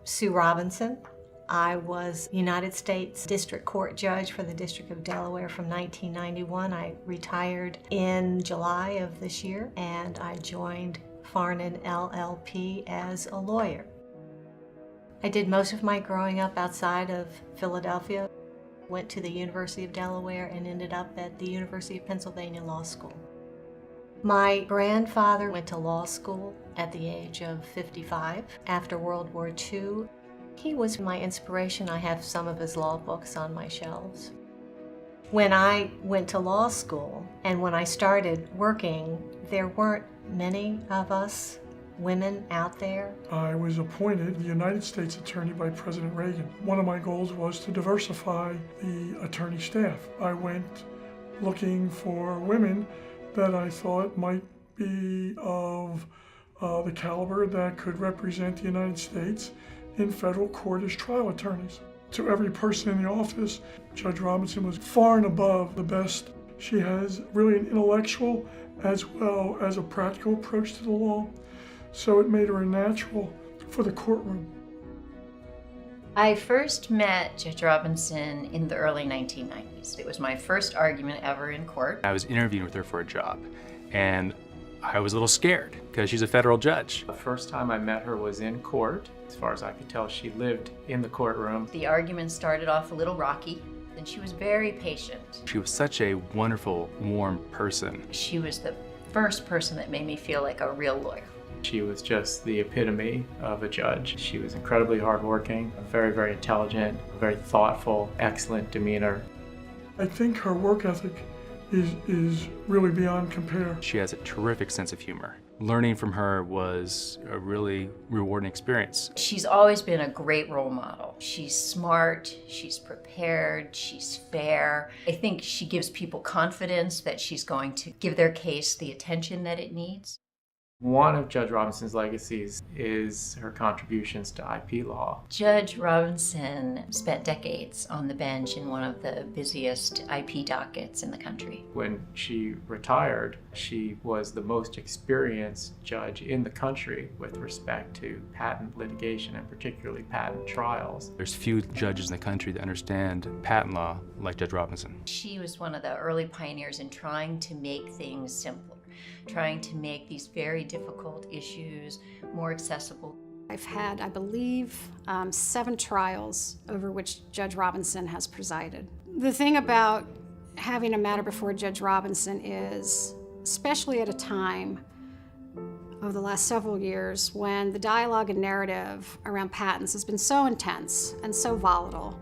Sue Robinson. I was United States District Court Judge for the District of Delaware from 1991. I retired in July of this year, and I joined Farnan LLP as a lawyer. I did most of my growing up outside of Philadelphia, went to the University of Delaware, and ended up at the University of Pennsylvania Law School. My grandfather went to law school at the age of 55 after World War II. He was my inspiration. I have some of his law books on my shelves. When I went to law school and when I started working, there weren't many of us women out there. I was appointed the United States Attorney by President Reagan. One of my goals was to diversify the attorney staff. I went looking for women that I thought might be of the caliber that could represent the United States in federal court as trial attorneys. To every person in the office, Judge Robinson was far and above the best. She has really an intellectual as well as a practical approach to the law, so it made her a natural for the courtroom. I first met Judge Robinson in the early 1990s. It was my first argument ever in court. I was interviewing with her for a job, and I was a little scared because she's a federal judge. The first time I met her was in court. As far as I could tell, she lived in the courtroom. The argument started off a little rocky, then she was very patient. She was such a wonderful, warm person. She was the first person that made me feel like a real lawyer. She was just the epitome of a judge. She was incredibly hardworking, very, very intelligent, very thoughtful, excellent demeanor. I think her work ethic is really beyond compare. She has a terrific sense of humor. Learning from her was a really rewarding experience. She's always been a great role model. She's smart, she's prepared, she's fair. I think she gives people confidence that she's going to give their case the attention that it needs. One of Judge Robinson's legacies is her contributions to IP law. Judge Robinson spent decades on the bench in one of the busiest IP dockets in the country. When she retired, she was the most experienced judge in the country with respect to patent litigation and particularly patent trials. There's few judges in the country that understand patent law like Judge Robinson. She was one of the early pioneers in trying to make things simpler, trying to make these very difficult issues more accessible. I've had, I believe, 7 trials over which Judge Robinson has presided. The thing about having a matter before Judge Robinson is, especially at a time over the last several years when the dialogue and narrative around patents has been so intense and so volatile,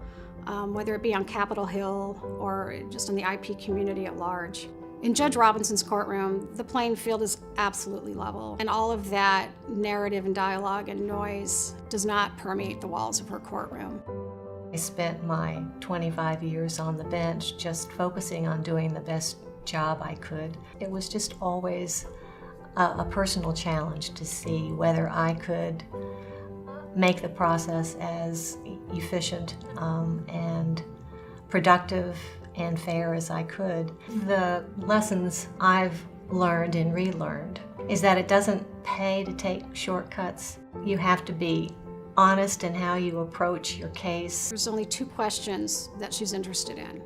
whether it be on Capitol Hill or just in the IP community at large. In Judge Robinson's courtroom, the playing field is absolutely level, and all of that narrative and dialogue and noise does not permeate the walls of her courtroom. I spent my 25 years on the bench just focusing on doing the best job I could. It was just always a personal challenge to see whether I could make the process as efficient and productive and fair as I could. The lessons I've learned and relearned is that it doesn't pay to take shortcuts. You have to be honest in how you approach your case. There's only 2 questions that she's interested in.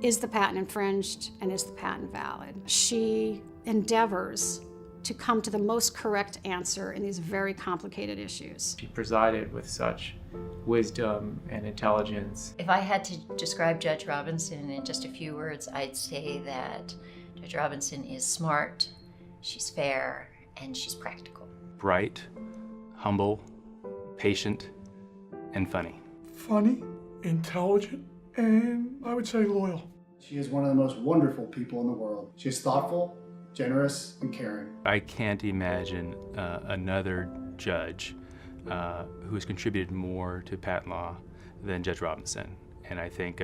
Is the patent infringed and is the patent valid? She endeavors to come to the most correct answer in these very complicated issues. She presided with such wisdom and intelligence. If I had to describe Judge Robinson in just a few words, I'd say that Judge Robinson is smart, she's fair, and she's practical. Bright, humble, patient, and funny. Funny, intelligent, and I would say loyal. She is one of the most wonderful people in the world. She is thoughtful, generous, and caring. I can't imagine another judge who has contributed more to patent law than Judge Robinson. And I think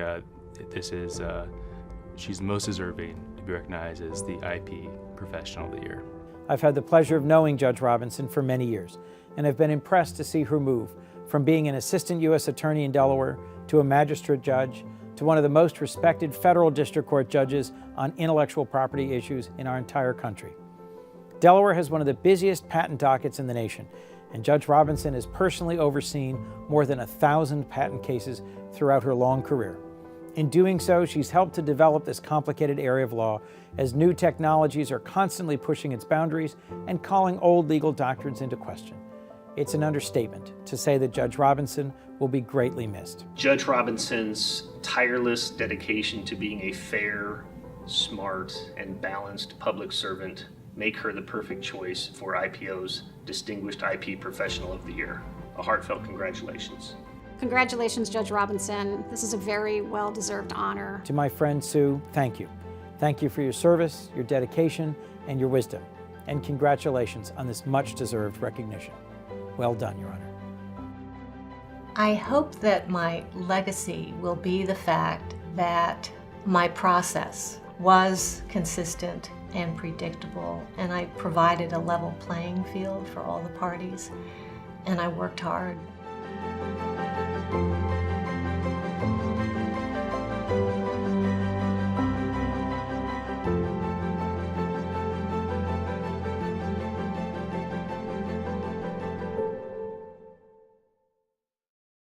she's most deserving to be recognized as the IP Professional of the Year. I've had the pleasure of knowing Judge Robinson for many years, and have been impressed to see her move from being an assistant U.S. attorney in Delaware to a magistrate judge to one of the most respected federal district court judges on intellectual property issues in our entire country. Delaware has one of the busiest patent dockets in the nation, and Judge Robinson has personally overseen more than 1,000 patent cases throughout her long career. In doing so, she's helped to develop this complicated area of law as new technologies are constantly pushing its boundaries and calling old legal doctrines into question. It's an understatement to say that Judge Robinson will be greatly missed. Judge Robinson's tireless dedication to being a fair, smart, and balanced public servant make her the perfect choice for IPO's Distinguished IP Professional of the Year. A heartfelt congratulations. Congratulations, Judge Robinson. This is a very well-deserved honor. To my friend Sue, thank you. Thank you for your service, your dedication, and your wisdom. And congratulations on this much-deserved recognition. Well done, Your Honor. I hope that my legacy will be the fact that my process was consistent and predictable, and I provided a level playing field for all the parties, and I worked hard.